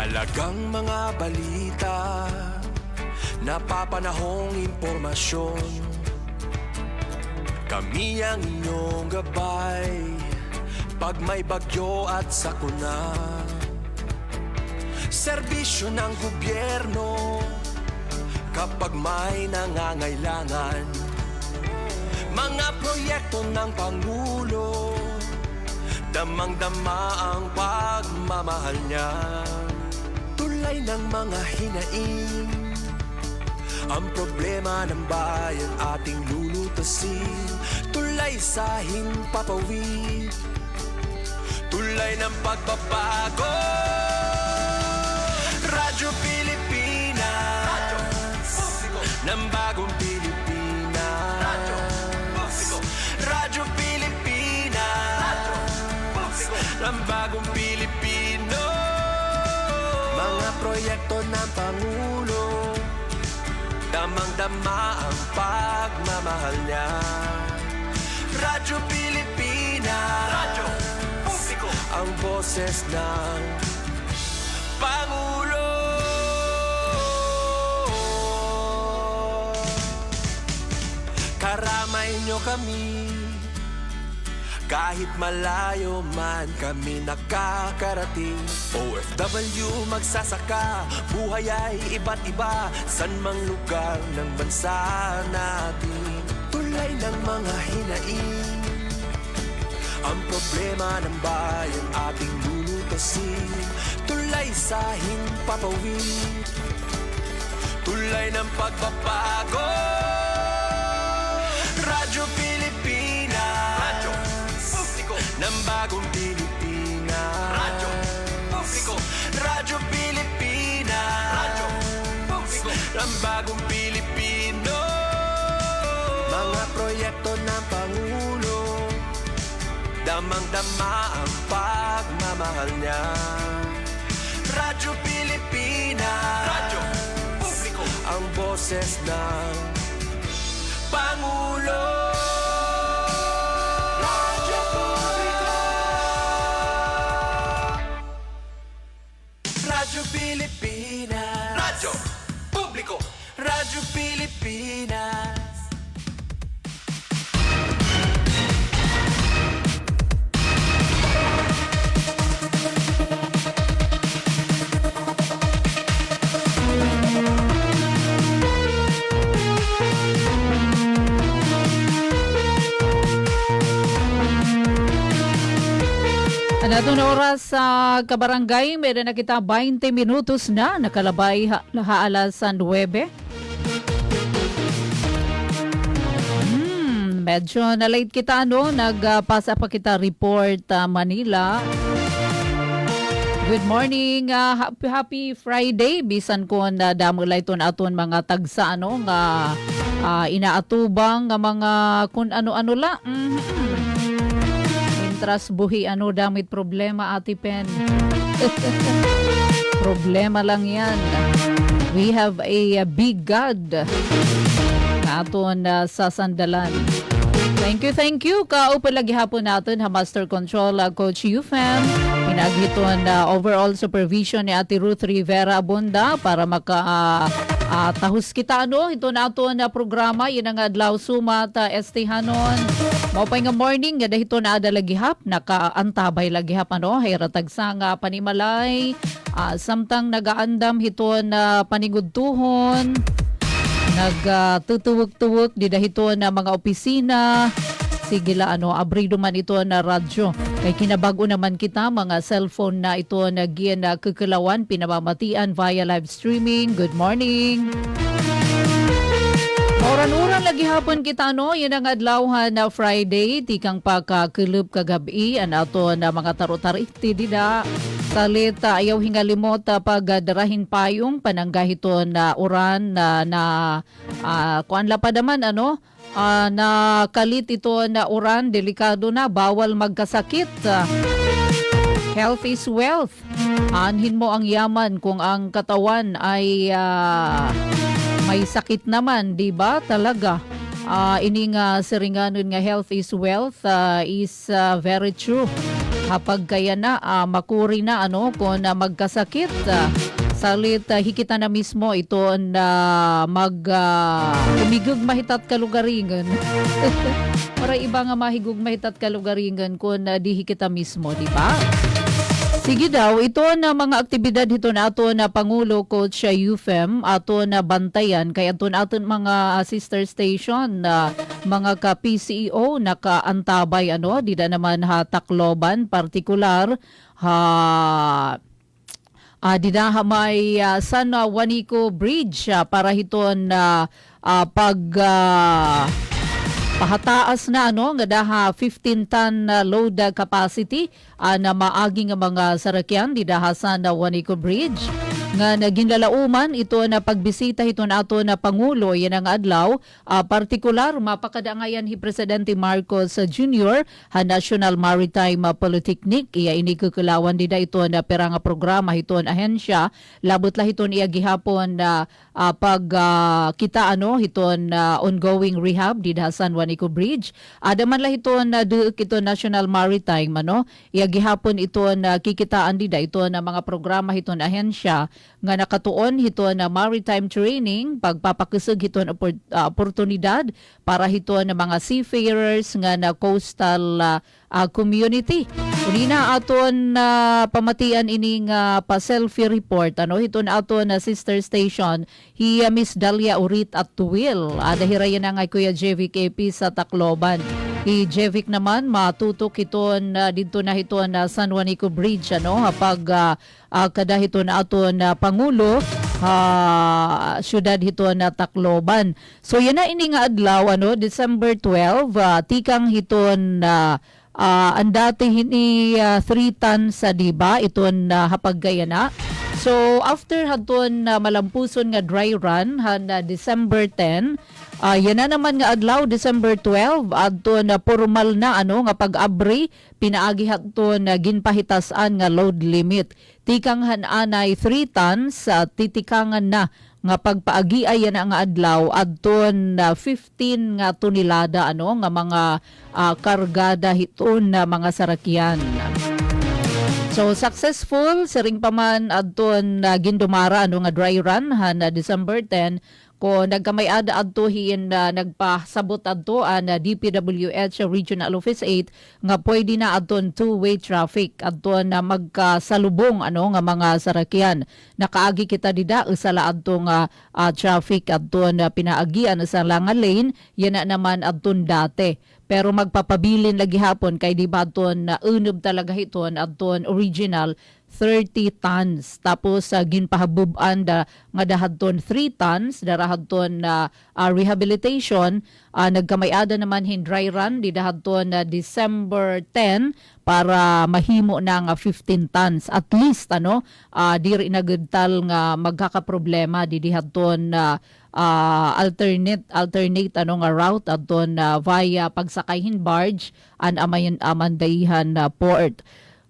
Mahalagang mga balita, napapanahong impormasyon. Kami ang inyong gabay pag may bagyo at sakuna. Serbisyo ng gobyerno kapag may nangangailangan. Mga proyekto ng Pangulo, damang-dama ang pagmamahal niya. Tulay ng mga hinaing, ang problema ng bayan ating lulutasin. Tulay sa himpapawid, tulay ng pagbabago. Radyo Pilipinas, ng bagong Pilipinas. Radyo Pilipinas, ng bagong Pilipino. Mga proyekto ng Pangulo, damang-dama ang pagmamahal niya. Radyo Pilipinas, radyo publiko, ang boses ng Pangulo. Karamay nyo kami, kahit malayo man kami nakakarating. OFW magsasaka, buhay ay iba't iba, san mang lugar ng bansa natin. Tulay ng mga hinaing, ang problema ng bayan ating lulutasin. Tulay sa himpapawid, tulay ng pagbabago. Radyo Pilipinas, radyo publiko, ng bagong Pilipinas. Radyo publiko, Radyo Pilipinas, radyo publiko, ng bagong Pilipino. Mga proyekto ng Pangulo, damang-dama ang pagmamahal niya. Radyo Pilipinas, radyo publiko, ang boses ng Pangulo. Radyo Publiko, Radyo Pilipinas, Radyo Publiko, Radyo Pilipinas. Anatong oras sa kabarangay, meron na kita 20 minutos na nakalabay alas 9. Medyo na late kita, no? Nagpasa pa kita report Manila. Good morning, happy Friday. Bisan ko na damulay ton aton mga tagsa, ano, nga inaatubang nga mga kung ano-ano la. Intras buhi ano damit problema, Ate Pen. Problema lang yan. We have a big God na aton sa sandalan. Thank you. Kaupalagi hapon natin ha Master Control Coach Yufem. Pinagiton overall supervision ni Ate Ruth Rivera Abunda para tahus kita ano ito na aton na programa yun ang adlaw sumat estihanon. Maupay nga morning nga dahito na ada lagihap nakaantabay lagihap ano hayratag sa nga panimalay samtang nagaandam hiton na paningudtuhon nagtutuwag-tuwag di dahito na mga opisina. Sige la ano abrido man ito na radyo. Kay kinabago naman kita mga cellphone na ito nagiyan na kukulawan pinamamatian via live streaming. Good morning. Oran-oran lagi hapon kita no, yun ang adlawhan na Friday, tikang pagkakulub kagabi, an ato na mga tarotariti dida. Salit ayaw hingalimot pagdarahin payong pananggahito na uran na kuan la pa naman ano, na kalit ito na uran, delikado na, bawal magkasakit. Health is wealth. Anhin mo ang yaman kung ang katawan ay may sakit naman, di ba? Talaga. Ining siringanon nga health is wealth is very true. Kapag kaya na makuri na kung magkasakit salit hikita na mismo ito na humigog mahitat kalugaringan. Para iba nga mahigog mahitat kalugaringan kung di hikita mismo, di ba? Sige daw, ito na mga aktibidad ito na ato na Pangulo Coach UFEM ato na bantayan kaya ato na aton mga sister station na mga ka-PCEO nakaantabay di na naman Tacloban partikular di na may San Juanico Bridge para hiton pag pahataas na nga daha 15-ton load capacity na maaging mga sarakyan di daha sa Juanico Bridge nga naging lalauman ito na pagbisita ito na ato na Pangulo yan ang adlaw partikular mapakadangayan hi Presidente Marcos Jr. National Maritime Polytechnic iya inikukulawan dida ito na perang programa ito na ahensya labot lah ito niya gihapon na pag kita ito na ongoing rehab dida San Juanico Bridge adaman lah ito na ito National Maritime iya gihapon ito na kikitaan dida ito na mga programa ito na ahensya nga nakatuon hito na maritime training pagpapakusog hito na oportunidad para hito na mga seafarers nga na coastal community. Unina aton pamatian ining pa-selfie report hito na aton na sister station hi Miss Dalia Urit at Tuwil. Dahirayan na nga Kuya Jevic AP sa Tacloban. I Jevic naman matutok hiton dito na hiton na San Juanico Bridge kapag kada hiton na aton Pangulo syudad hiton na Tacloban. So yan na ini nga adlaw December 12 tikang hiton ang dati hini 3 tons sa diba iton hapaggaya na. So after haton malampuson nga dry run December 10 yan na naman nga adlaw December 12 adto na formal na nga pag-abri pinaagi haton ginpahitasan nga load limit tikang hananay 3 tons titikangan na nga pagpaagi ay yan nga adlaw adton 15 nga tonelada nga mga kargada hiton na mga sarakyan. So successful siring paman adton gindumara nga dry run December 10 ko nagkamay-ada adtohin nagpasabot adto na DPWH Regional Office 8 nga pwede na adton two-way traffic adto na magkasalubong nga mga sarakyan. Nakaagi kita dida usala adto nga traffic adto na pinaagian sa nga lane yan na naman adton dati. Pero magpapabilin lagi hapon kay di ba aton unob talaga hiton adton original 30 tons. Tapos ginpahabuban nga dahadton 3 tons darahadton rehabilitation nagkamay-ada naman hin dry run di dahadton December 10 para mahimo na nga 15 tons at least diri na gudtal nga magkakaproblema di dihadton alternate nga route adton via pagsakayhin barge an amandayihan port.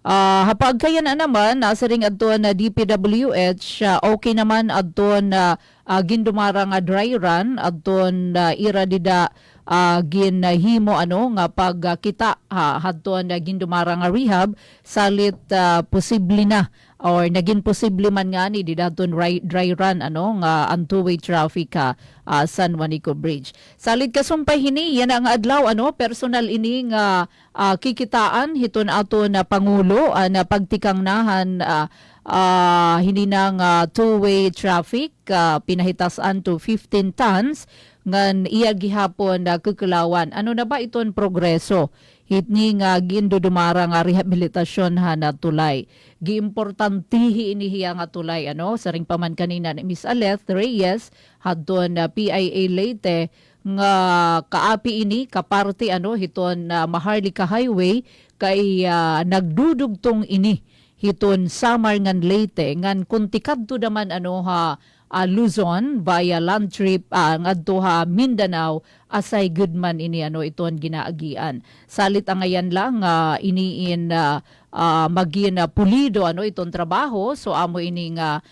Hapag kaya na naman nasa ring adton na DPWH okay naman adton gindumara nga dry run adton ira dida ginhimo nga pagkita hadton gindumara nga rehab salit posible na or naging posible man nga ni didaton dry run nga ang two-way traffic San Juanico Bridge. Salit kasumpay hini yan ang adlaw personal ini nga kikitaan hiton ato na Pangulo na pagtikang nahan hindi nang two-way traffic pinahitasan to 15 tons ngan iya gihapon kukulawan. Ano na ba iton progreso? Hitni nga gindudumara nga rehabilitasyon na tulay. Giimportantihi inihiya nga tulay saring paman kanina ni Miss Aleth Reyes hadton PIA Leyte nga kaapi ini kaparte hiton Maharlika Highway kay nagdudugtong ini hiton Samar ngan Leyte ngan kuntikadto naman Luzon via land trip ngadto Mindanao asay good man ini iton ginaagian. Salit ang ayan lang iniin magin pulido iton trabaho so amo ini nga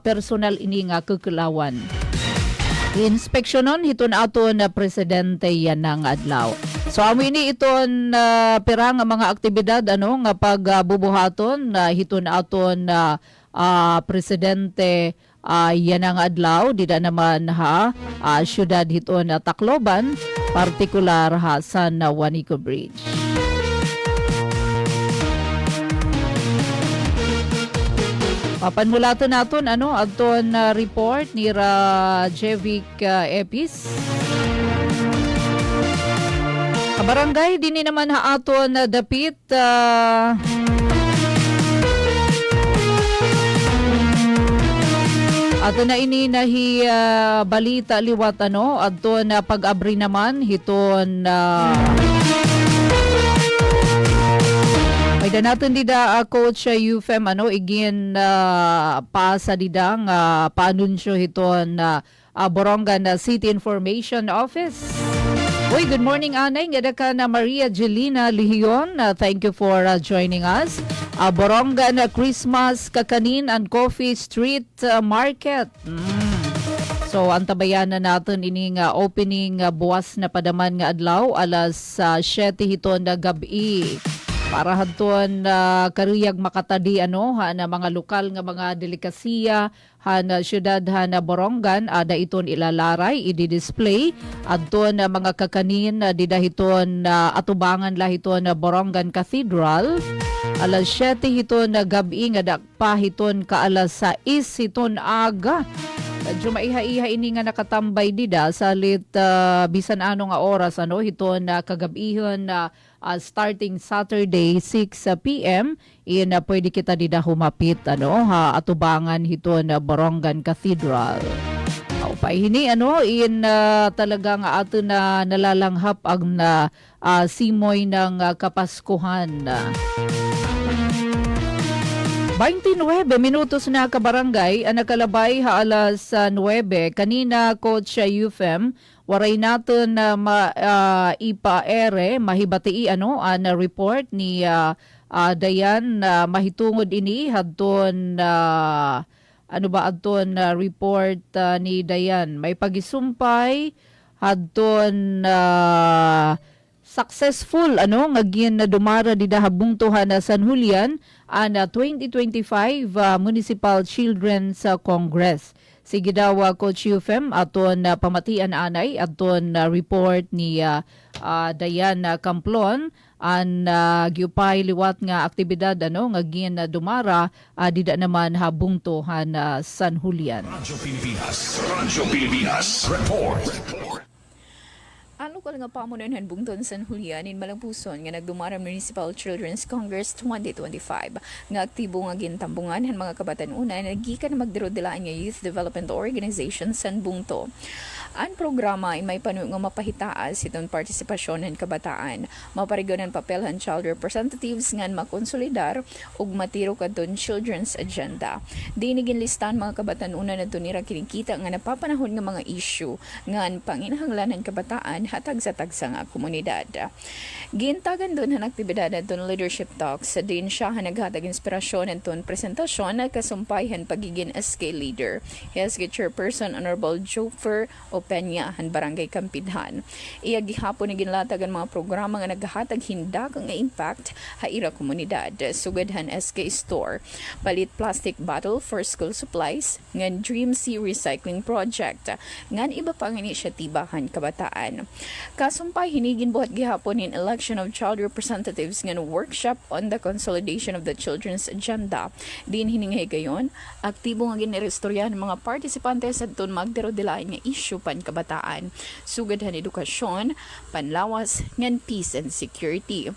personal ini nga kukulawan. Inspeksyonon hiton aton na presidente yan ng adlaw. So amini iton pira nga mga aktibidad ano nga pagbubuhaton hiton aton presidente yan ang adlaw dida naman ha syudad hiton Tacloban partikular ha sa Juanico Bridge. Papanmulaton naton ano aton report ni Jevic Epis. Kabarangay dinhi naman ha aton dapit ato na ini nahi balita liwat ano aton pag-abri naman hiton may danaton dida coach UFM ano igin pa sa didang paanunsyo hiton Borongan City Information Office. Uy, good morning anay ngada ka na Maria Jelina Lihion. Thank you for joining us. Borongan Christmas Kakanin and Coffee Street Market. So antabayan na natin ining opening buwas na padaman nga adlaw alas 7 hiton na gabi. Para hadton karuyag makatadi ano ha na mga lokal nga mga delikasiya han syudad han Borongan ada iton ilalaray i-display adton mga kakanin didahiton atubangan lahiton Borongan Cathedral alas 7 hiton gabi nga dakpa hiton ka alas 6 hiton aga. Medyo maiha-iha ini nga nakatambay dida salit bisan ano nga oras ano hiton kagabihon starting Saturday 6 p.m. Pwede kita dida humapit ano ha atubangan hiton Borongan Cathedral. Paihini ano talagang ato na nalalanghap ang simoy ng Kapaskuhan. 29 minutos na kabarangay ang nakalabay ha alas 9 kanina coach UFM waray natin na ipaere mahibati ano na report ni Dayan mahitungod ini hadton ano ba adton report ni Dayan may pagisumpay hadton successful ano ngagin na dumara di dahabungtuhan na San Julian ana 2025 Municipal Children's Congress. Sige daw Coach UFM aton pamatian anay aton report ni Dayan Camplon an giupay liwat nga aktibidad ano ngagin na dumara dida naman habungtuhan San Julian. Radyo Pilipinas report. Ang lokal nga pamunuan bungton San Julian in Malagpuson nga nagdumara Municipal Children's Congress 2025 nga aktibo nga gintambungan han mga kabatan-unan nagikan magdirodelaan nga Youth Development Organization San Bungto. Ang programa ay may panuyo nga mapahitaas itong partisipasyon ng kabataan. Maparigon ang papel ng child representatives nga makonsolidar ug matiro kadton children's agenda. Dinigin listan mga kabataan-una na tunira kinikita nga napapanahon nga mga issue nga ang panginahanglan ng kabataan hatag sa tagsa nga komunidad. Gintagan doon ang aktibidad naton leadership talks din siya naghatag inspirasyon naton presentasyon na kasumpayhan pagiging SK leader. SK Chairperson Honorable Jofer Peña han Barangay Kampidhan. Iya gihapon ni ginlatag ang mga programa nga naghatag hindag nga impact ha ira komunidad. Sugad han SK Store, palit plastic bottle for school supplies, ngan Dream Sea Recycling Project, ngan iba pang inisyatiba han kabataan. Kasumpay hinigin buhat gihapon in election of child representatives ngan workshop on the consolidation of the children's agenda. Din hiningay gayon, aktibo nga ginirestoryahan mga partisipantes adton magdero-delain nga issue pan kabataan, sugad han edukasyon, panlawas ngan peace and security.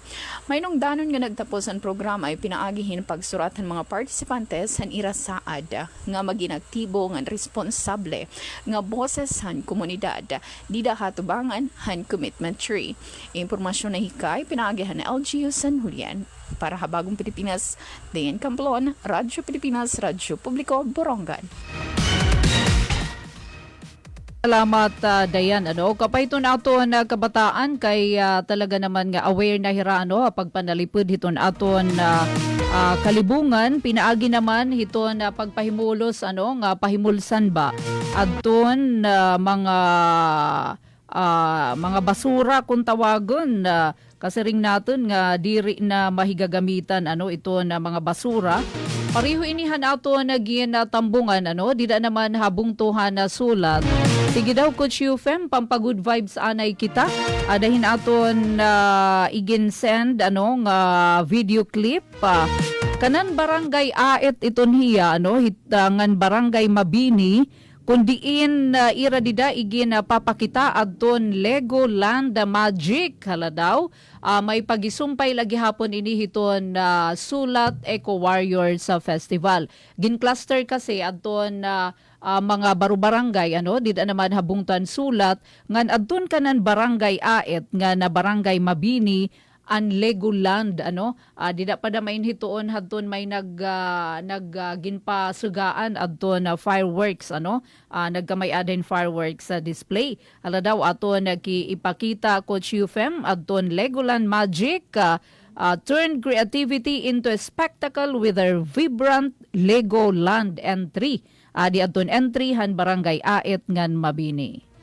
May nung danon nga nagtapos ang programa ay pinaagihin pagsurat han mga partisipantes han irasaad nga maging aktibo ngan responsable nga boses han komunidad, dida hatubangan han commitment tree. Impormasyon na hikay pinaagihan na LGU San Julian. Para Habagong Pilipinas, Dayan Camplon, Radyo Pilipinas, Radyo Publiko, Borongan. Salamat Dayan ano kapayton aton kabataan kay talaga naman nga aware na hira ano pagpanalipod hiton aton kalibungan pinaagi naman hiton pagpahimulos ano nga pahimulsan ba adton mga mga basura kung tawagon, kasi ring natin nga diri na mahigagamitan ito na mga basura. Pareho inihan ato na tambungan dida naman habungtuhan na sulat. Sige daw Coach Yufem, pampagood vibes anay kita. Adahin aton igin send nga video clip. Kanan barangay Aet iton hiya hitangan barangay Mabini kundiin ira dida igin papakita adton Legoland Magic hala daw. May pagisumpay lagi hapon ini hiton Sulat Eco Warriors Festival. Gin-cluster kasi adton mga baru-barangay dida naman habungtan sulat ngan adton kanan barangay Aet nga na barangay Mabini an Legoland dida pa da main hituon hadton may ginpasugaan adton fireworks nagkamay adin fireworks display ala daw aton ipakita Coach Yufem adton Legoland Magic turn creativity into a spectacle with their vibrant Legoland entry di adton entry han barangay Aet ngan Mabini.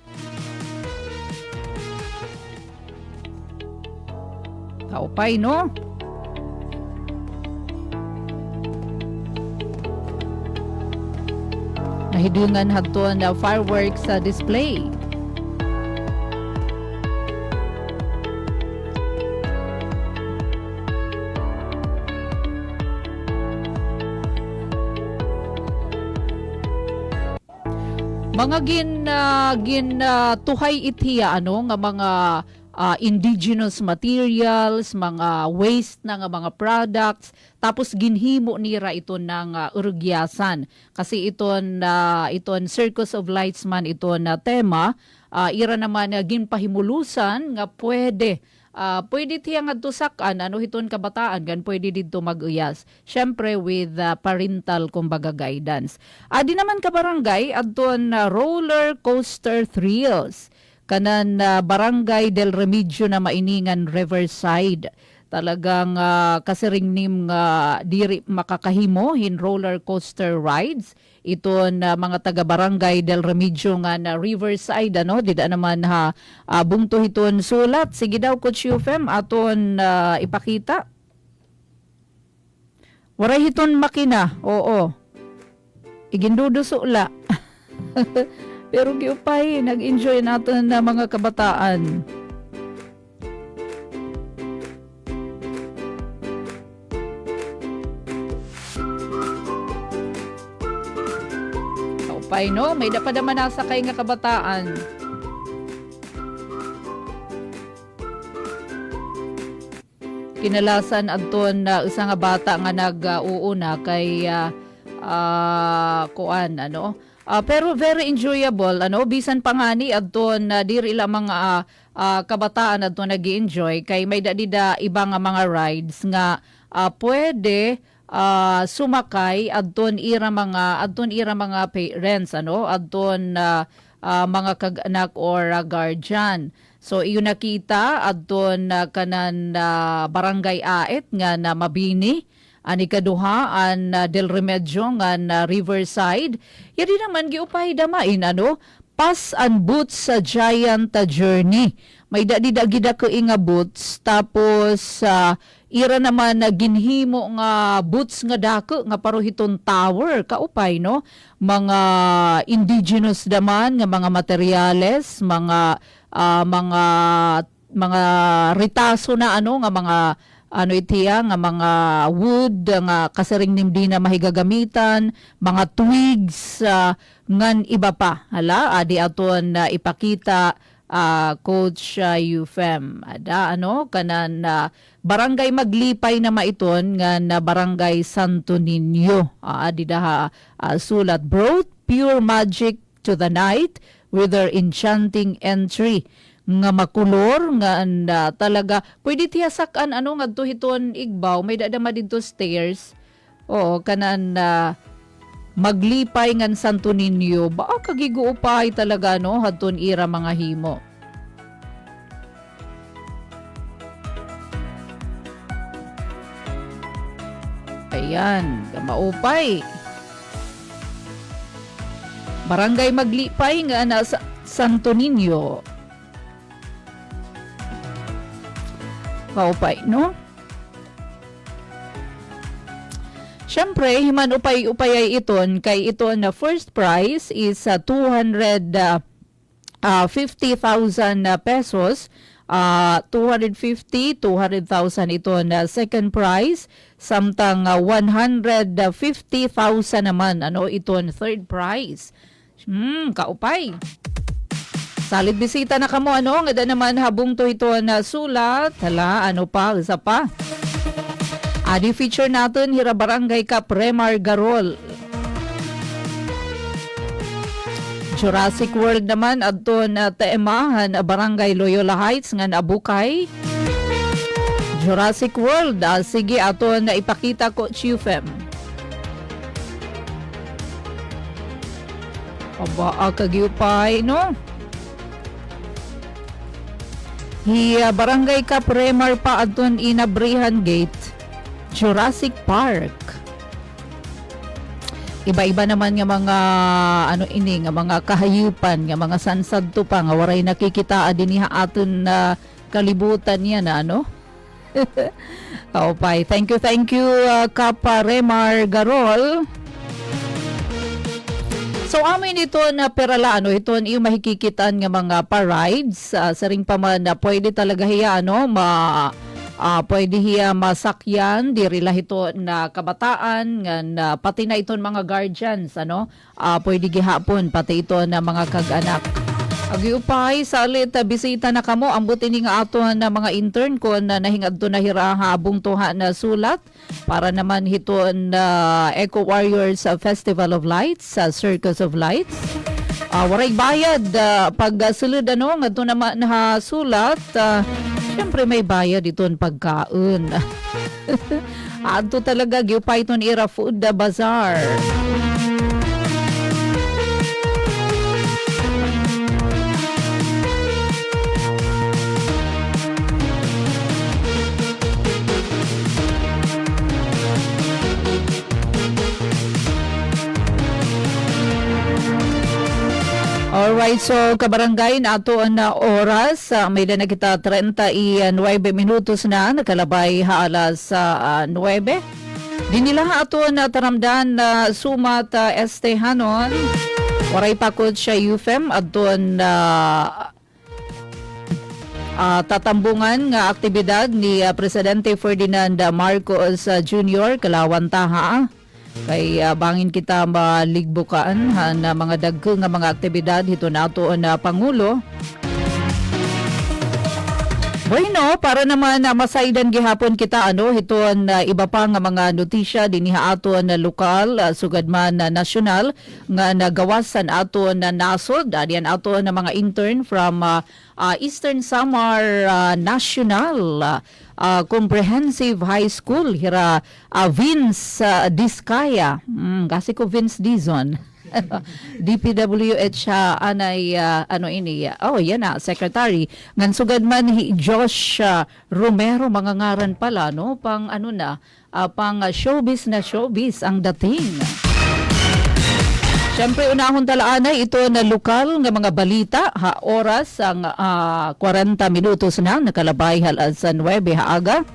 Kaupay, no? Nahidungan hadton na fireworks sa display. Mga tuhay itiya nga mga indigenous materials, mga waste na nga mga products, tapos ginhimo nira ito ng urugyasan. Kasi iton Circus of Lights man ito na tema, ira naman ginpahimulusan nga pwede tiyang adtusakan hiton kabataan gan pwede dito mag-uyas. Syempre with parental kumbaga guidance. Di naman ka barangay adton roller coaster thrills kanan barangay Del Remigio na mainingan Riverside. Talagang kasiring nim diri makakahimo hin roller coaster rides. Ito mga taga barangay Del Remigio nga na Riverside dida naman bungto hiton sulat. Sige daw Coach Yufem aton ipakita. Waray hiton makina. Oo. Iginduduso la. Pero giupay, nag-enjoy natin na mga kabataan. Kaupay, no? May dapat naman nasakay nga kabataan. Kinalasan adton na isa nga bata nga nag-uuna kay kuan pero very enjoyable bisan pangani adton diri la mga kabataan adton nag-enjoy kay may dadida ibang mga rides nga pwede sumakay adton ira mga parents adton mga kag-anak or guardian. So iyon nakita adton kanan barangay Aet nga na Mabini. Ani kaduha an Del Remedyo nga na Riverside. Yadi naman giupay damain pass and boots sa giant journey. May dagida ko nga boots tapos ira naman na ginhimo nga boots nga dako nga paruhiton tower kaupay mga indigenous daman nga mga materyales, mga ritaso na nga mga itiya nga mga wood nga kasiring nimdi na mahigagamitan, mga twigs ngan iba pa adi aton ipakita Coach Yufem ada kanan barangay Maglipay na maiton nga na barangay Santo Niño adi daha sulat brought pure magic to the night with their enchanting entry nga makulor nga talaga pwede tiyasakan ngadto hiton Igbaw may dadama didto stairs kanan Maglipay ngan Santo Niño ba kagiguupay talaga hadton ira mga himo. Ayan maupay barangay Maglipay nga na Santo Niño. Kaupay, no? Siyempre, himan upay-upayay iton, kay iton na first prize is 250,000 pesos. 250, 200,000 ito na second prize, samtang 150,000 naman ito third prize. Kaupay. Salit bisita na kamo ngada naman habong to ito na sulat. Hala, isa pa. Adi feature natin hira barangay ka Premar Garol. Jurassic World naman adto na teemahan barangay Loyola Heights nga Abukay. Jurassic World sige ato na ipakita ko Chiefem. Aba kagiupay no. Barangay ka Premar pa adton Inabrihan Gate. Jurassic Park. Iba-iba naman nga mga nga mga kahayupan nga mga sansad to pa nga waray nakikita dinhi aton na kalibutan niya na Kaupay. Thank you Kapa Remar Garol. So amin ito na perala ito yung mahikikitan nga mga pa-rides sa ring pa man pwede talaga hiya pwede hiya masakyan diri lahito na kabataan nga pati na iton mga guardians pwede gihapon pati ito na mga kag-anak. Agiupay salit bisita na kamo ambot ini nga ato na mga intern ko na nahingad to na hirahabong tuha na sulat para naman hiton na Eco Warriors Festival of Lights sa Circus of Lights. Waray bayad pag sulod ngadto naman na sulat. Siyempre may bayad iton pagkaon. Adto talaga giupay iton ira food bazaar. Alright, so kabarangay na ato na oras, may na kita 39 minutos na, nakalabay alas 9. Di nila ato na taramdan na sumat estehanon, waray pakod siya UFEM, ato na tatambungan nga aktibidad ni Presidente Ferdinand Marcos Jr. Kalawan taha. Kay bangin kita maligbukaan na mga dagko nga mga aktibidad hito nato na Pangulo. Bueno, para naman masaydan gihapon kita hiton iba pa nga mga notisya dinhi aton na lokal sugad man na nasyonal nga nagawasan aton na nasod diyan aton na mga intern from Eastern Samar National Comprehensive High School hira Vince Diskaya kasi ko Vince Dizon. DPWH anay yan secretary ngan sugad man Josh Romero mga ngaran pala pang pang showbiz ang dating. Siyempre unahon talaanay ito na lokal nga mga balita oras ang 40 minutos na nakalabay halas 9 haaga.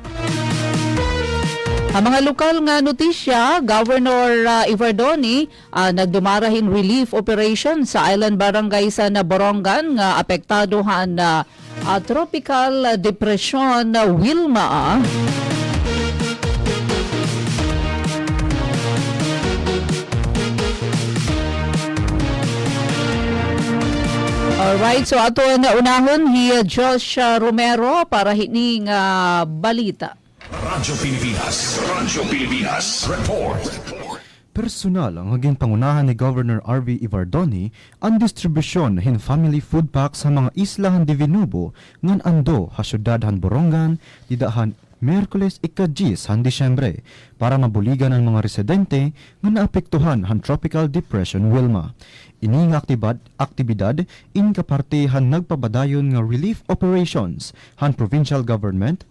Ang mga lokal nga notisya, Governor Ivardoni nagdumarahin relief operation sa island barangay sa Borongan nga apektadohan na tropical depression Wilma. Alright, so ato na unahon Josh Romero para hining balita. Radyo Pilipinas Report. Personal ang haging pangunahan ni Governor R.V. Ivardoni ang distribusyon hin family food pack sa mga islahan di Vinubo ngan ando ha syudad han Borongan didahan Miyerkules ika-10 han Disyembre para mabuligan ang mga residente nga naapektuhan han Tropical Depression Wilma. Ini nga aktibidad in kapartihan nagpabadayon nga relief operations han provincial government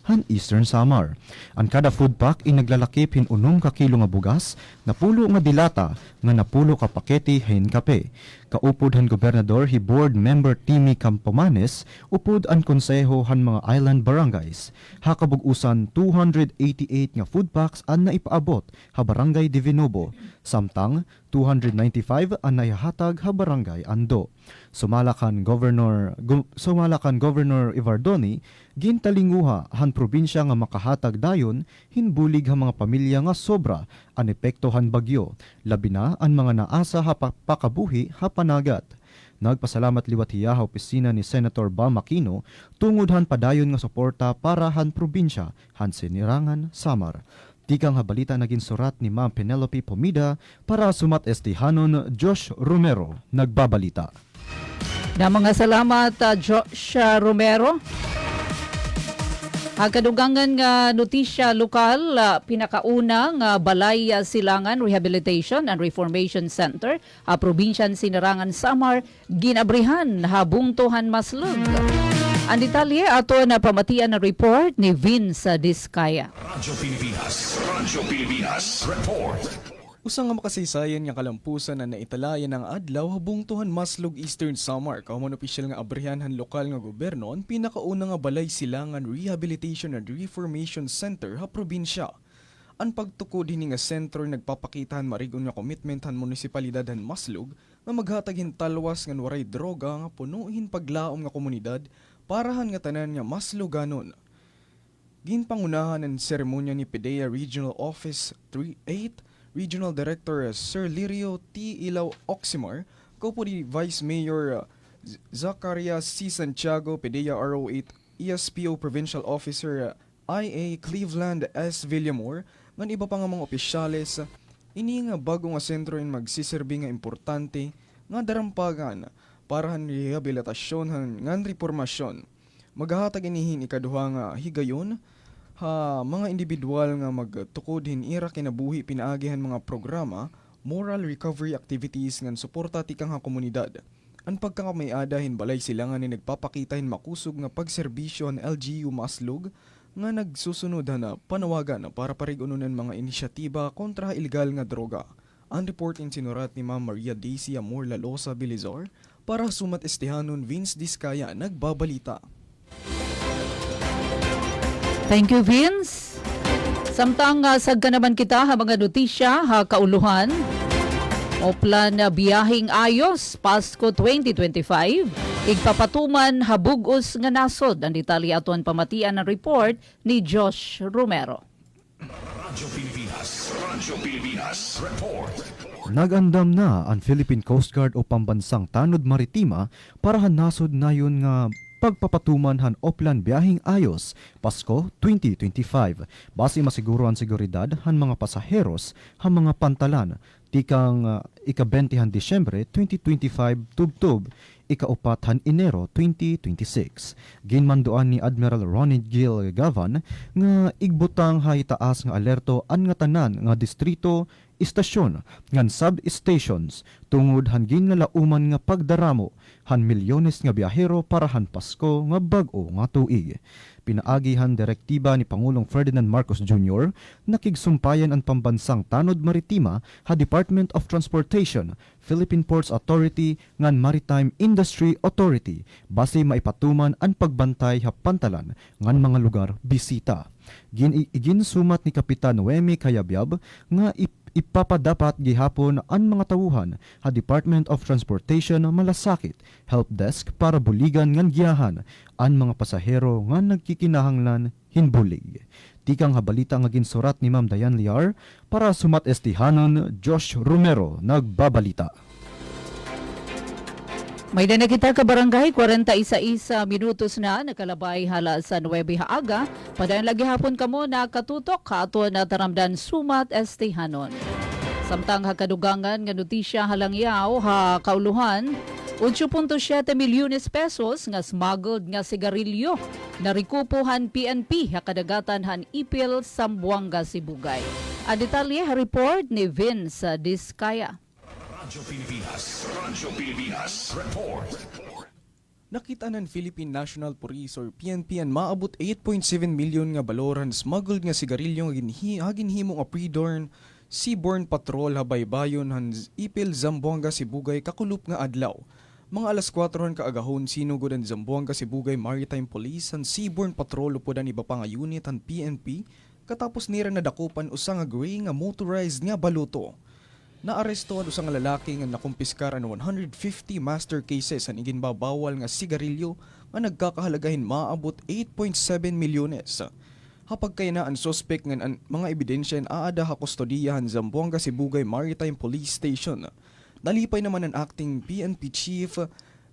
han Eastern Samar. Ang kada food pack inaglalakip hin 6 ka kilo nga bugas, napulo nga dilata nga napulo ka pakete hin kape. Kaupod han gobernador hi board member Timmy Campomanes upod ang konseho han mga island barangays. Hakabug-usan 288 nga food packs an naipaabot ha barangay Divinobo, samtang 295 ang naihatag ha barangay Ando. Sumalakan Governor Ivardoni gintalinguha han probinsya nga makahatag dayon hinbulig ha mga pamilya nga sobra an epekto han bagyo, labi na ang mga naasa ha pakabuhi ha panagat. Nagpasalamat liwat hiya ha opisina ni Senator Bam Aquino tungod han padayon nga suporta para han probinsya han Sinirangan, Samar. Tikang habalita naging surat ni Ma'am Penelope Pomida para sumat estihanon Josh Romero nagbabalita. Na mga salamat Josh Romero. Ang kadugangan nga notisya lokal, pinakauna nga Balay Silangan Rehabilitation and Reformation Center, probinsyan Sinirangan, Samar, ginabrihan habungtuhan maslug. Ang detalye ato na pamatian na report ni Vince Diskaya. Radyo Pilipinas Report. Usang nga makasaysayan nga kalampusan na naitalayan ng adlaw habungtuhan Maslog Eastern Samar, kauman opisyal nga abrihanhan lokal nga gobyerno ang pinakauna nga Balay Silangan Rehabilitation and Reformation Center ha probinsya. Ang pagtukod hini nga sentro nagpapakitahan marigon nga commitment han munisipalidad han Maslog nga maghatagin talwas nga waray droga nga punuhin paglaom nga komunidad parahan nga tanan nga Masloganon. Ginpangunahan ang seremonya ni PDEA Regional Office 38 Regional Director Sir Lirio T. Ilaw Oximar, kaupo ni Vice Mayor Zacarias C. Santiago, PDEA RO8 ESPO Provincial Officer IA Cleveland S. Villamor, ngan iba pa nga mga opisyales, ini nga bago nga sentro in magsiserbi nga importante nga darampagan para han rehabilitasyon ngan reformasyon. Maghahatag inihin ikaduha nga higayon ha mga individual nga magtukod hin ira kinabuhi pinaagihan mga programa, moral recovery activities ngan suporta tikang ha komunidad. Ang pagkakamayada hin Balay Silangan ni nagpapakita hin makusog nga pagserbisyo ang LGU Maslog nga nagsusunod na panawagan para parigununan mga inisyatiba kontra ilegal nga droga. Ang report in sinurat ni Ma'am Maria Daisy Amor Lalosa Bilizar para sumat estihanon Vince Diskaya nagbabalita. Thank you, Vince. Samtang sagka naman kita ha mga notisya ha kauluhan. Oplan na biyahing ayos Pasko 2025. Igpapatuman habugos nga nasod. Ang detalye aton pamatian ng report ni Josh Romero. Radyo Pilipinas Report. Nagandam na ang Philippine Coast Guard o pambansang tanod maritima para hanasod na yun nga pagpapatuman han oplan biyahing ayos Pasko 2025. Base masiguro ang seguridad han mga pasaheros han mga pantalan tikang ika-20 Disyembre 2025 tubtub ika-4 han Enero 2026. Ginmanduan ni Admiral Ronnie Gil Gavan nga igbutang haitaas nga alerto an nga tanan nga distrito, istasyon ngan sub-stations tungod han ginlalauman nga pagdaramo han milyones nga biyahero para han Pasko nga bag-o nga tuig. Pinaagihan direktiba ni Pangulong Ferdinand Marcos Jr. nakigsumpayan ang pambansang tanod maritima ha Department of Transportation, Philippine Ports Authority ngan Maritime Industry Authority base maipatuman ang pagbantay ha pantalan ngan mga lugar bisita. Ginsumat ni Kapitan Noemi Kayabyab nga ipapadapat gihapon ang mga tawuhan ha Department of Transportation malasakit help desk para buligan ngan giyahan ang mga pasahero nga nagkikinahanglan hinbulig. Tikang habalita nga ginsurat ni Ma'am Dayan Liar para sumat estihanon Josh Romero nagbabalita. May na nakita ka barangay, 41 minutos na nakalabay hala sa 9 haaga. Padayon lagi hapon kamo na katutok kato na taramdan sumat estihanon. Samtang hakadugangan nga notisya halang yaw ha kauluhan, 8.7 milyones pesos nga smuggled nga sigarilyo na rikupuhan PNP ha kadagatan han Ipil, Zamboanga, Sibugay. Ang detalye ha report ni Vince Diskaya. Radyo Pilipinas Report. Nakita ng Philippine National Police or PNP ang maabot 8.7 million nga baloran smuggled nga sigarilyo nga ginhimo nga pre-dawn Seaborne Patrol habaybayon han ipil Zamboanga Sibugay kakulup nga adlaw. Mga alas 4 han kaagahon sinugod ang Zamboanga Sibugay Maritime Police han Seaborne Patrol upodan iba pa nga unit han PNP katapos nira nadakupan usa nga gray nga motorized nga baluto. Naarestohan usa nga lalaki nga nakumpiskar ang 150 master cases han iginbabawal nga sigarilyo nga nagkakahalagahin maabot 8.7 milyones. Hapag kay na ang suspect nga ang mga ebidensya aada ha kustodiyahan Zamboanga Sibugay Maritime Police Station. Nalipay naman ang acting PNP Chief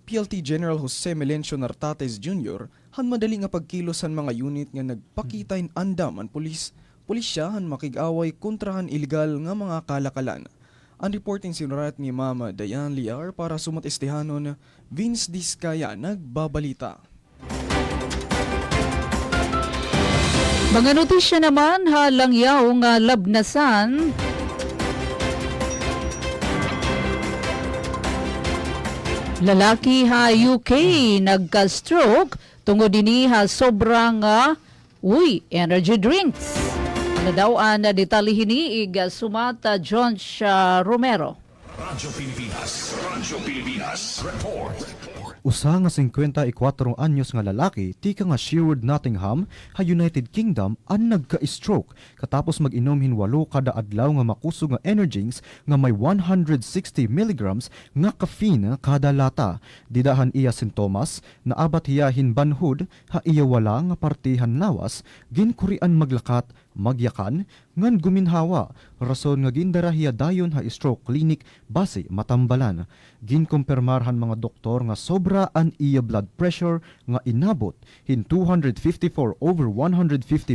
PLT General Jose Melencio Nartates Jr. han madali nga pagkilos han mga unit nga nagpakita in andam ang pulisya han makig-away kontrahan illegal nga mga kalakalan. Ang reporting sinurat ni Mama Dayan Liar para sumatestihanon Vince Diskaya nagbabalita. Mga notisya naman halangyaw nga labnasan. Lalaki ha UK nagka-stroke tungod dinhi ha sobrang energy drinks. Nadawaan na detalye hiniig sumata John Romero. Radyo Pilipinas. Report. Usa nga 54 anyos nga lalaki tika nga Sherwood Nottingham ha United Kingdom ang nagka-stroke katapos mag-inom hin 8 kada adlaw nga makusog nga energynks nga may 160 mg nga caffeine kada lata. Didahan iya sintomas naabat hiya hin banhud ha iya wala nga partihan lawas ginkurian maglakat magyakan ngan guminhawa rason nga gindara hiya dayon ha stroke clinic base Matambalan. Ginkumpirmarhan mga doktor nga sobra an iya blood pressure nga inabot hin 254/150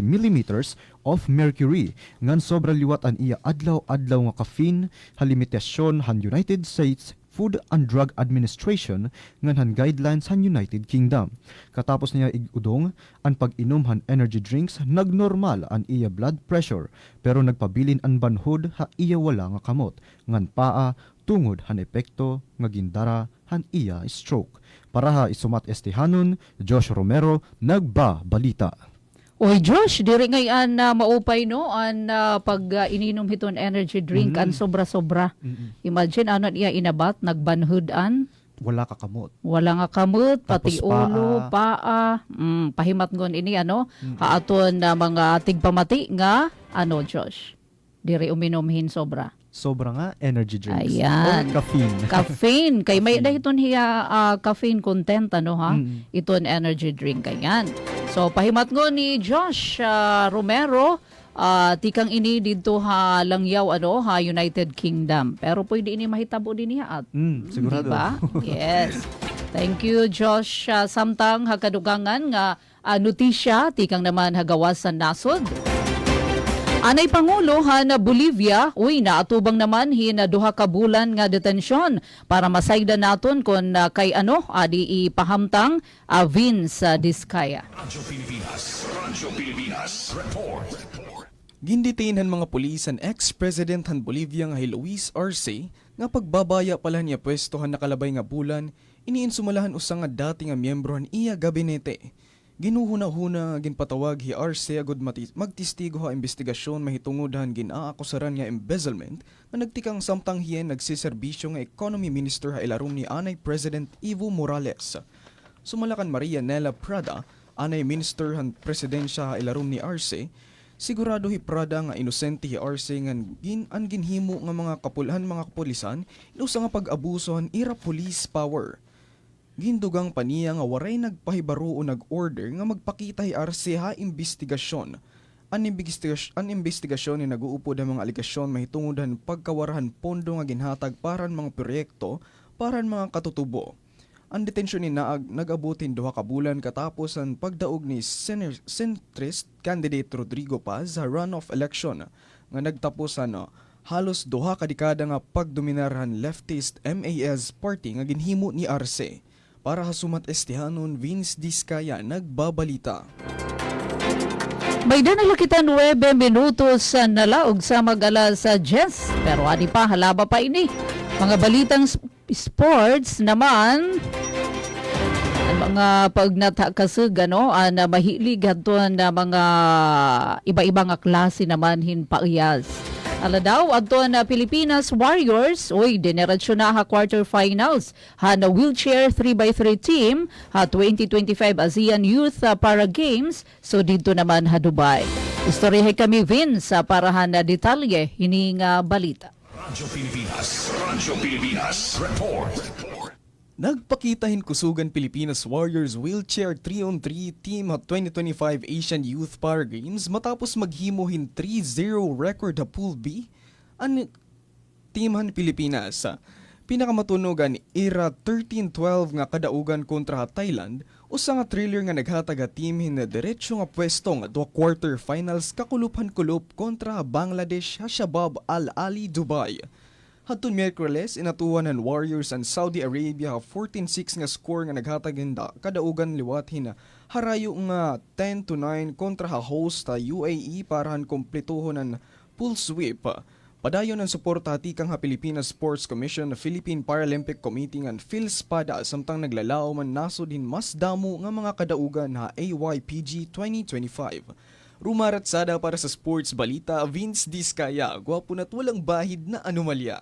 millimeters of mercury ngan sobra liwat an iya adlaw-adlaw nga caffeine ha limitasyon han United States Food and Drug Administration ngan guidelines han United Kingdom. Katapos niya igudong ang pag-inom han energy drinks, nagnormal ang iya blood pressure pero nagpabilin ang banhod ha iya wala nga kamot ngan paa tungod han epekto nga gindara han iya stroke. Para ha isumat estihanon, Josh Romero nagbabalita. Oy Josh, diri ngayon na maupay no an pag ininom hiton energy drink an sobra-sobra. Imagine ano iya inabat nagbanhudan. Wala ka kamot. Wala nga kamot, pati Tapos ulo, paa. Pahimat ngon ini ano, haaton na mga tigpamati nga ano Josh. Diri uminomhin sobra. Sobra nga energy drinks. Ayan. Or caffeine. Caffeine. Kay may dahiton hiya caffeine content ano ha. Iton energy drink kayan. So pahimat ngo ni Josh Romero tikang ini dito ha langyaw ano ha United Kingdom. Pero pwede ini mahitabo din niya at. Sigurado. Diba? Yes. Thank you Josh. Samtang hakadugangan nga notisya tikang naman hagawas sa nasod. Anay Pangulo na Bolivia, naatubang naman hina duha ka bulan nga detensyon para masayda naton kung kay adi ipahamtang Vince Diskaya. Radyo Pilipinas. Report. Ginditinhan mga pulis ang ex-president han Bolivia nga Luis Arce nga pagbabaya pala niya pwesto han nakalabay nga bulan iniinsumalahan usa nga dati nga miyembro han iya gabinete. Ginuhuna-huna ginpatawag hi Arce agud magtistigo ha investigasyon mahitungod han ginaakusaran nga embezzlement nga nagtikang samtang hiyen nagsiserbisyo nga economy minister ha ilarum ni anay President Evo Morales. Sumalakan Maria Nela Prada, anay minister han presidensya ha ilarum ni Arce, sigurado hi Prada nga inosente hi Arce nga an ginhimo nga mga kapulisan inusa nga pag-abuso han ira police power. Gindugang paniya nga waray nagpahibaro o nag-order nga magpakita hi Arce ha investigasyon. Ang investigasyon ni nag-uupod ang mga aligasyon mahitungodan pagkawarahan pondo nga ginhatag paran mga proyekto paran mga katutubo. Ang detensyon ni nag-abutin 2 ka bulan katapos ang pagdaog ni centrist candidate Rodrigo Paz sa runoff election nga nagtapos halos 2 ka dekada nga pagdominarhan leftist MAS party nga ginhimo ni Arce. Para hasumat estihanon, Vince Diskaya nagbabalita. May danala kita 9 minutos na laog sa mag-alas sa 10. Pero ani pa, halaba pa ini. Mga balitang sports naman, ang mga pagnatakasu na mahilig haton na mga iba-ibang klase naman hin paiyas. Aladaw, adto na Pilipinas Warriors, dinerasyon na ha quarterfinals. Ha na wheelchair 3x3 team, ha 2025 ASEAN Youth Para Games, so dito naman ha Dubai. Istoryahe kami Vince para ha na detalye, hining balita. Radyo Pilipinas. Report. Nagpakitahin kusugan Pilipinas Warriors Wheelchair 3-on-3 Team at 2025 Asian Youth Para Games matapos maghimuhin 3-0 record sa Pool B ang teamhan Pilipinas. Pinakamatunogan era 13-12 nga kadaugan kontra Thailand usa nga thriller nga naghatag teamhin na diretsyo nga pwestong do quarterfinals kakuluphan-kulup kontra Bangladesh Shabab Al Ali Dubai. Hatun Miyerkules, inatuhan ng Warriors ang Saudi Arabia 14-6 nga score nga naghatag kadaugan liwatin na harayo nga 10-9 kontra ha host ta UAE para han kompletuhon ng pool sweep. Padayon ang suporta tikang ha Philippine Sports Commission na Philippine Paralympic Committee ng PhilSPADA samtang naglalao man nasod din mas damo nga mga kadaugan ha AYPG 2025. Rumaratsada para sa sports balita, Vince Diskaya, gwapo na't walang bahid na anomalya.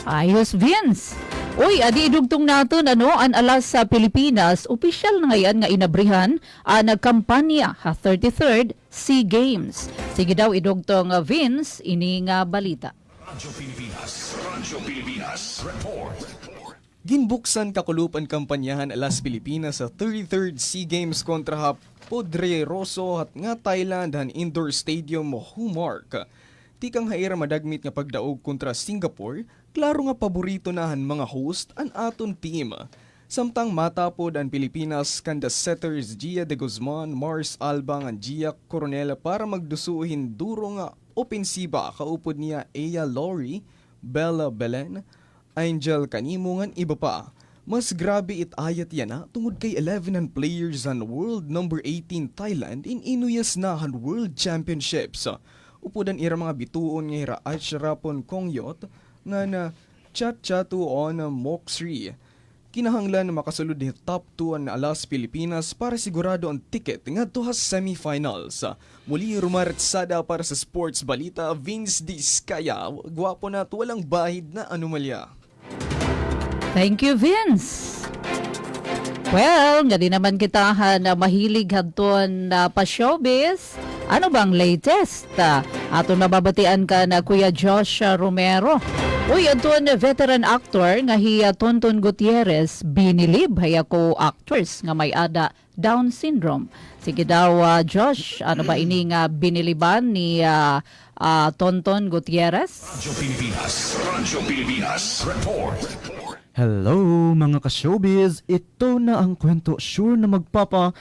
Ayos, Vince. Adi idugtong naton ang alas sa Pilipinas, opisyal na ngayon nga inabrihan ang kampanya ha 33rd SEA Games. Sige daw idugtong Vince, ini nga balita. Radyo Pilipinas. Report. Ginbuksan kakulupan kampanyahan alas Pilipinas sa 33rd SEA Games kontra ha Poderoso at nga Thailand han indoor stadium Humark. Tikang haira madagmit nga pagdaog kontra Singapore, klaro nga paborito nahan mga host an aton team. Samtang matapod ang Pilipinas kanda setters Gia de Guzman, Mars Albang ang Gia Coronel para magdusuhin duro nga opensiba kaupod niya Aya Lori, Bella Belen, Angel Kanimungan iba pa. Mas grabe itayat yan na tungod kay 11 ang players ang world number 18 Thailand in inuyas na han World Championships. Upodan ira mga bituon nga ira Ashrapon Kongyot nga na chat-chatu on Moksri. Kinahanglan na makasulod ni top 2 ang alas Pilipinas para sigurado ang ticket nga to has semifinals. Muli rumaretsada para sa sports balita, Vince Diskaya, gwapo na at walang bahid na anomalya. Thank you, Vince. Well, nga di naman kita na mahilig hadton na pa-showbiz. Ano bang latest? Ato nababatian ka na Kuya Josh Romero. Aton veteran actor nga hiya Tonton Gutierrez binilib haya ko actors nga may ada Down syndrome. Sige daw, Josh, ano ba ini nga biniliban ni Tonton Gutierrez? Radyo Pilipinas. Report. Hello mga ka-showbiz, ito na ang kwento sure na magpapa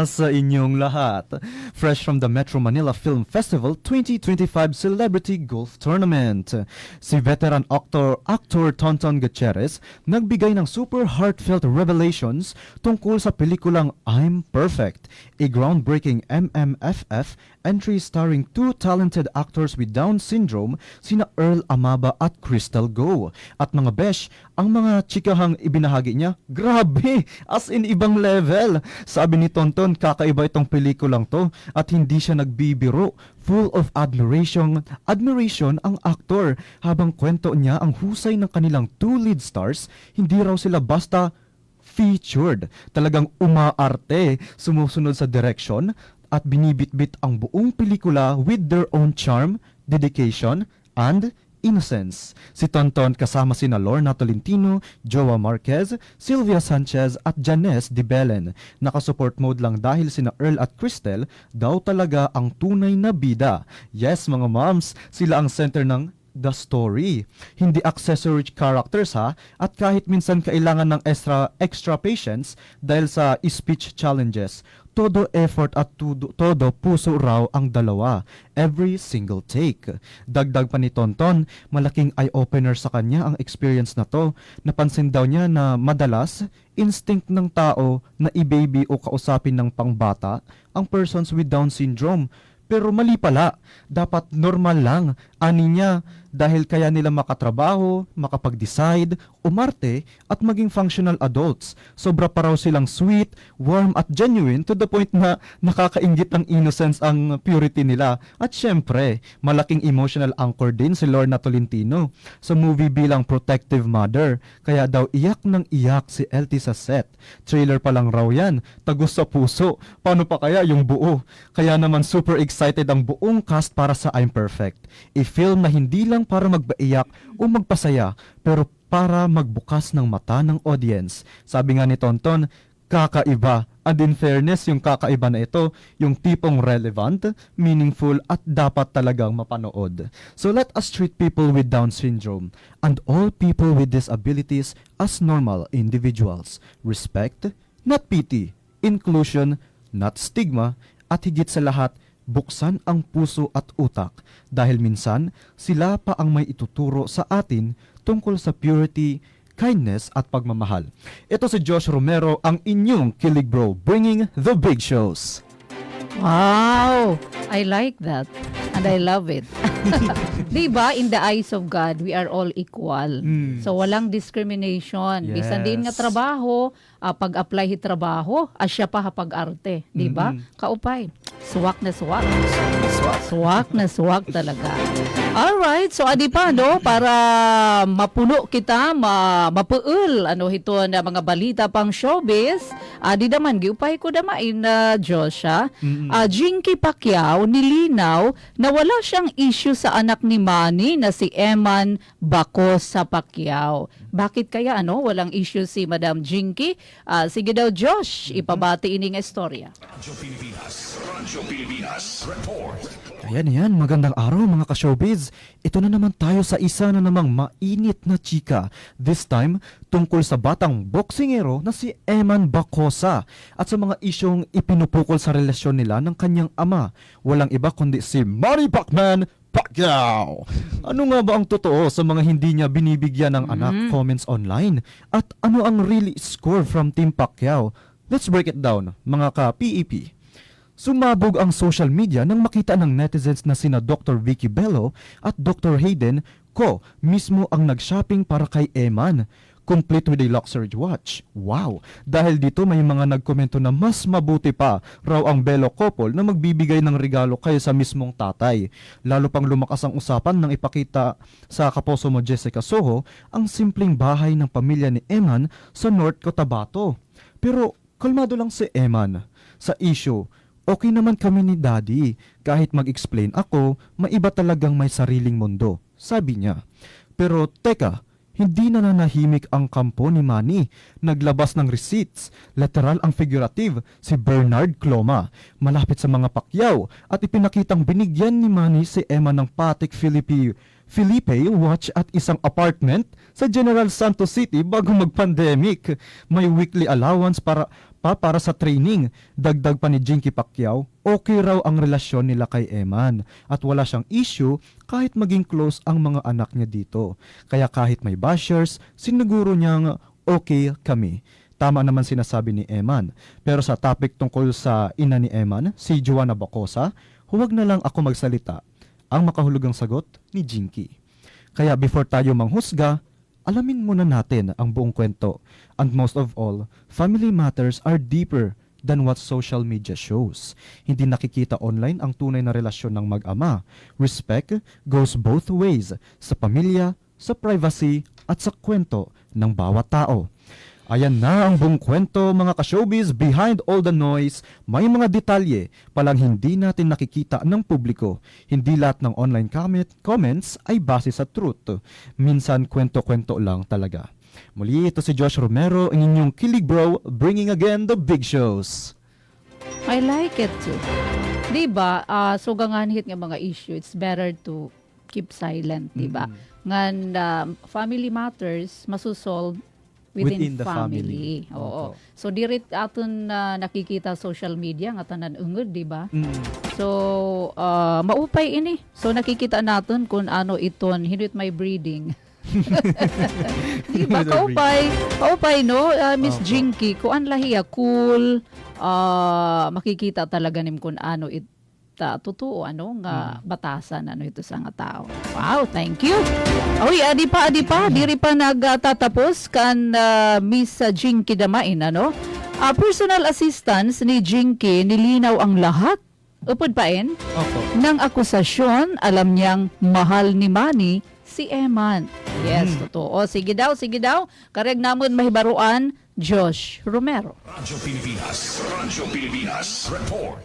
sa inyong lahat. Fresh from the Metro Manila Film Festival 2025 Celebrity Golf Tournament. Si veteran actor Tonton Gutierrez nagbigay ng super heartfelt revelations tungkol sa pelikulang I'm Perfect, a groundbreaking MMFF entry starring two talented actors with Down syndrome, sina Earl Amaba at Crystal Go. At mga besh, ang mga chikahang ibinahagi niya, grabe, as in ibang level. Sabi ni Tonton, kakaiba itong pelikulang to at hindi siya nagbibiro. Full of admiration ang aktor. Habang kwento niya ang husay ng kanilang two lead stars, hindi raw sila basta featured. Talagang umaarte, sumusunod sa direction at binibitbit ang buong pelikula with their own charm, dedication, and innocence. Si Tonton kasama sina Lorna Tolentino, Joa Marquez, Sylvia Sanchez at Janice de Belen. Naka-support mode lang dahil sina Earl at Cristel daw talaga ang tunay na bida. Yes mga moms, sila ang center ng the story. Hindi accessory characters ha, at kahit minsan kailangan ng extra patience dahil sa speech challenges. Todo effort at todo puso raw ang dalawa. Every single take. Dagdag pa ni Tonton, malaking eye-opener sa kanya ang experience na to. Napansin daw niya na madalas, instinct ng tao na i-baby o kausapin ng pangbata ang persons with Down syndrome. Pero mali pala, dapat normal lang Ani niya, dahil kaya nila makatrabaho, makapag-decide, umarte, at maging functional adults. Sobra pa raw silang sweet, warm, at genuine to the point na nakakaingit ng innocence ang purity nila. At syempre, malaking emotional anchor din si Lorna Tolentino sa movie bilang protective mother. Kaya daw iyak ng iyak si LT sa set. Trailer pa lang raw yan, tagos sa puso. Paano pa kaya yung buo? Kaya naman super excited ang buong cast para sa I'm Perfect. I-film na hindi lang para magpaiyak o magpasaya, pero para magbukas ng mata ng audience. Sabi nga ni Tonton, kakaiba. And in fairness, yung kakaiba na ito, yung tipong relevant, meaningful, at dapat talagang mapanood. So let us treat people with Down syndrome and all people with disabilities as normal individuals. Respect, not pity. Inclusion, not stigma. At higit sa lahat, buksan ang puso at utak dahil minsan sila pa ang may ituturo sa atin tungkol sa purity, kindness at pagmamahal. Ito si Josh Romero, ang inyong Kilig Bro, bringing the big shows. Wow! I like that. And I love it. Diba, in the eyes of God, we are all equal. So, walang discrimination. Yes. Bisan din nga trabaho, pag-apply hi trabaho, asya pa hapag-arte. Diba? Kaupay. Suwak na suwak. Suwak na suwak talaga. Alright, so adi pa, no? Para mapuno kita, mapuul, ito na mga balita pang showbiz. Adi naman, giupay ko damain na Joshua. Jinky Pacquiao nilinaw na wala siyang issue sa anak ni Manny na si Eman Bacosa Pacquiao. Bakit kaya walang issue si Madam Jinky? Sige daw Josh, ipabati ining istorya. Radyo Pilipinas, report. Ayan, magandang araw mga ka-showbiz. Ito na naman tayo sa isa na namang mainit na chika. This time, tungkol sa batang boksingero na si Eman Bacosa at sa mga isyong ipinupukol sa relasyon nila ng kanyang ama. Walang iba kundi si Manny Pacman Pacquiao. Ano nga ba ang totoo sa mga hindi niya binibigyan ng anak comments online? At ano ang really score from Team Pacquiao? Let's break it down, mga ka-PEP. Sumabog ang social media nang makita ng netizens na sina Dr. Vicky Bello at Dr. Hayden Ko mismo ang nag-shopping para kay Eman, complete with a luxury watch. Wow! Dahil dito may mga nagkomento na mas mabuti pa raw ang Bello couple na magbibigay ng regalo kaysa mismong tatay. Lalo pang lumakas ang usapan nang ipakita sa kaposo mo Jessica Soho ang simpleng bahay ng pamilya ni Eman sa North Cotabato. Pero kalmado lang si Eman sa issue. Okay naman kami ni Daddy, kahit mag-explain ako, maiba talagang may sariling mundo, sabi niya. Pero teka, hindi na nanahimik ang kampo ni Manny. Naglabas ng receipts, literal ang figurative, si Bernard Cloma, malapit sa mga Pacquiao at ipinakitang binigyan ni Manny si Emma ng Patek Philippe watch at isang apartment sa General Santos City bago mag-pandemic. May weekly allowance para sa training. Dagdag pa ni Jinky Pacquiao, okay raw ang relasyon nila kay Eman at wala siyang issue kahit maging close ang mga anak niya dito. Kaya kahit may bashers, siniguro niyang okay kami. Tama naman sinasabi ni Eman. Pero sa topic tungkol sa ina ni Eman, si Joanna Bacosa, huwag na lang ako magsalita. Ang makahulugang sagot ni Jinky. Kaya before tayo manghusga, alamin muna natin ang buong kwento. And most of all, family matters are deeper than what social media shows. Hindi nakikita online ang tunay na relasyon ng mag-ama. Respect goes both ways, sa pamilya, sa privacy, at sa kwento ng bawat tao. Ayan na ang buong kwento mga ka-showbiz. Behind all the noise, may mga detalye palang hindi natin nakikita ng publiko. Hindi lahat ng online comments ay base sa truth. Minsan kwento-kwento lang talaga. Muli ito si Josh Romero, ang inyong Kilig Bro, bringing again the big shows. I like it too. Diba, so ganganhit nga mga issue, it's better to keep silent, diba? Ngan family matters, masusolve within the family. Oo. So dirit aton nakikita social media nga tanan ungod, di ba? So maupay ini. So nakikita naton kung ano iton hindot may breeding. Di ba kaupay no Miss Jinky ko an lahiya cool makikita talaga nim kung ano totoo nga batasan ito sa nga tao. Wow, thank you. Oy, adi pa diri pa nagtatapos kan Miss Jinky Damain personal assistance ni Jinky nilinaw ang lahat upod paen ng akusasyon, alam niyang mahal ni Manny si Eman. Yes, totoo. Sige daw. Kareg namon mahibaruan, Josh Romero. Radyo Pilipinas. Report.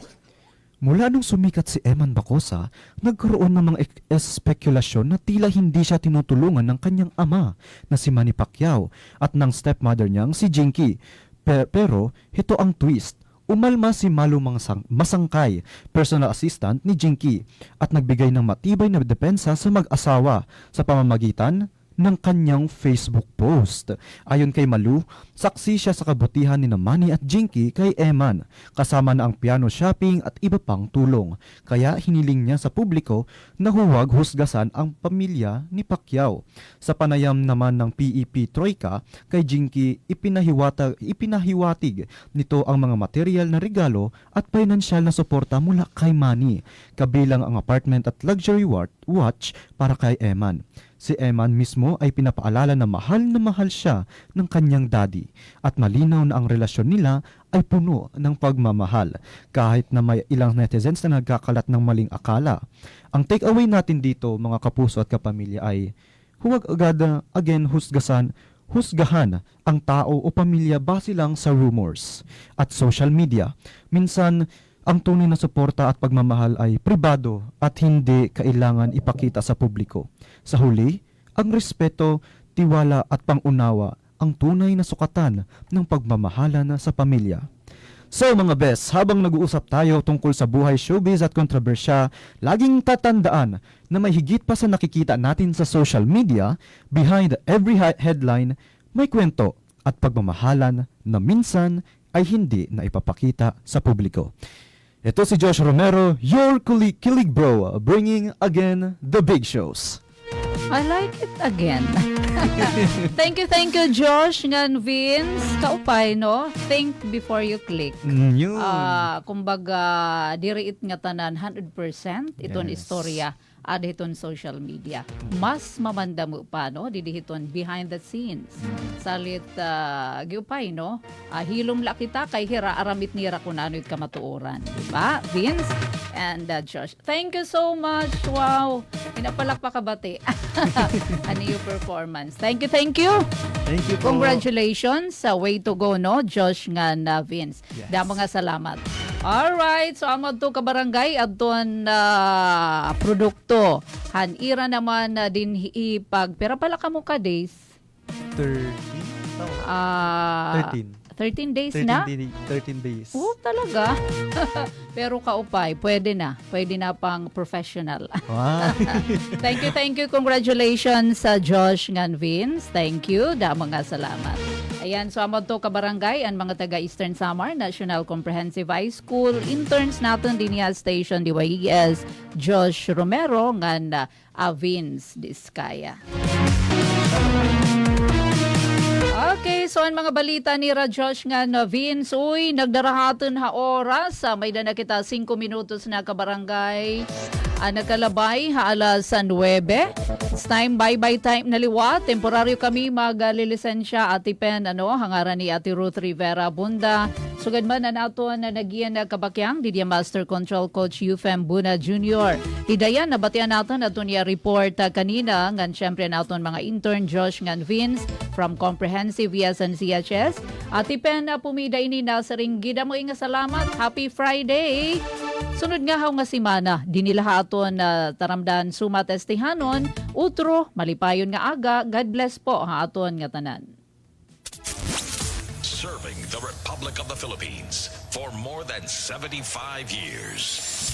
Mula nung sumikat si Eman Bacosa, nagkaroon ng mga espekulasyon na tila hindi siya tinutulungan ng kanyang ama na si Manny Pacquiao at ng stepmother niyang si Jinky. Pero ito ang twist. Umalma si Malu Masangkay, personal assistant ni Jinky, at nagbigay ng matibay na depensa sa mag-asawa sa pamamagitan ng kanyang Facebook post. Ayon kay Malu, saksi siya sa kabutihan ni Manny at Jinky kay Eman, kasama na ang piano shopping at iba pang tulong. Kaya hiniling niya sa publiko na huwag husgasan ang pamilya ni Pacquiao. Sa panayam naman ng PEP Troika, kay Jinky ipinahiwatig nito ang mga material na regalo at pinansyal na suporta mula kay Manny, kabilang ang apartment at luxury watch para kay Eman. Si Eman mismo ay pinapaalala na mahal siya ng kanyang daddy at malinaw na ang relasyon nila ay puno ng pagmamahal kahit na may ilang netizens na nagkakalat ng maling akala. Ang takeaway natin dito mga kapuso at kapamilya ay huwag agad husgahan ang tao o pamilya base lang sa rumors at social media. Minsan, ang tunay na suporta at pagmamahal ay pribado at hindi kailangan ipakita sa publiko. Sa huli, ang respeto, tiwala at pangunawa ang tunay na sukatan ng pagmamahalan sa pamilya. So mga best, habang nag-uusap tayo tungkol sa buhay, showbiz at kontrobersya, laging tatandaan na may higit pa sa nakikita natin sa social media, behind every headline, may kwento at pagmamahalan na minsan ay hindi na ipapakita sa publiko. Ito si Josh Romero, your kilig bro, bringing again the big shows. I like it again. Thank you, Josh. Ngan Vince, kaupay, no? Think before you click. Kumbaga, diriit nga tanan 100% iton istorya ad hiton social media. Mas mamanda mo pa, no? Didihiton behind the scenes. Salit, giupay, no? Hilom la kita kay hira aramit nira kung ano yung kamatuoran. Diba, Vince and Josh? Thank you so much. Wow. Pinapalak pa kabati. Ano yung performance? Thank you. Thank you po. Congratulations sa way to go, no? Josh nga na Vince. Yes. Damo nga salamat. Alright, so amad to kabarangay adton produkto. Hanira naman din ipag pera pala kamo ka days. 13 days na? 13 days. Oh, talaga? Pero kaupay, pwede na pang professional. Wow. Thank you. Congratulations sa Josh ngan Vince. Thank you. Damo nga salamat. Ayan, so amad to kabarangay ang mga taga Eastern Samar National Comprehensive High School interns natin din niya station DYES Josh Romero ngan Vince Diskaya. Okay, so ang mga balita ni Josh nga na Vince, uy, nagdarahaton ha oras, may na kita 5 minutos na kabarangay. Nagkalabay ha alas 9. It's time, bye-bye time na liwa. Temporaryo kami maglilisensya Ate Pen, hangaran ni Ate Ruth Rivera Bunda. Sugad man na nato na nagiyan na kabakyang, Didier Master Control Coach Ufem Buna Jr. Hidayan, nabatian natin at niya report kanina, ngan syempre natin mga intern Josh ngan Vince from Comprehensive and CHS. Ate Pen, pumida ini na sa ringgida mo inga salamat. Happy Friday! Sunod nga nga simana, dinilaha aton na taramdan sumatestihanon, utro, malipayon nga aga, God bless po ha aton nga tanan. Serving the Republic of the Philippines for more than 75 years.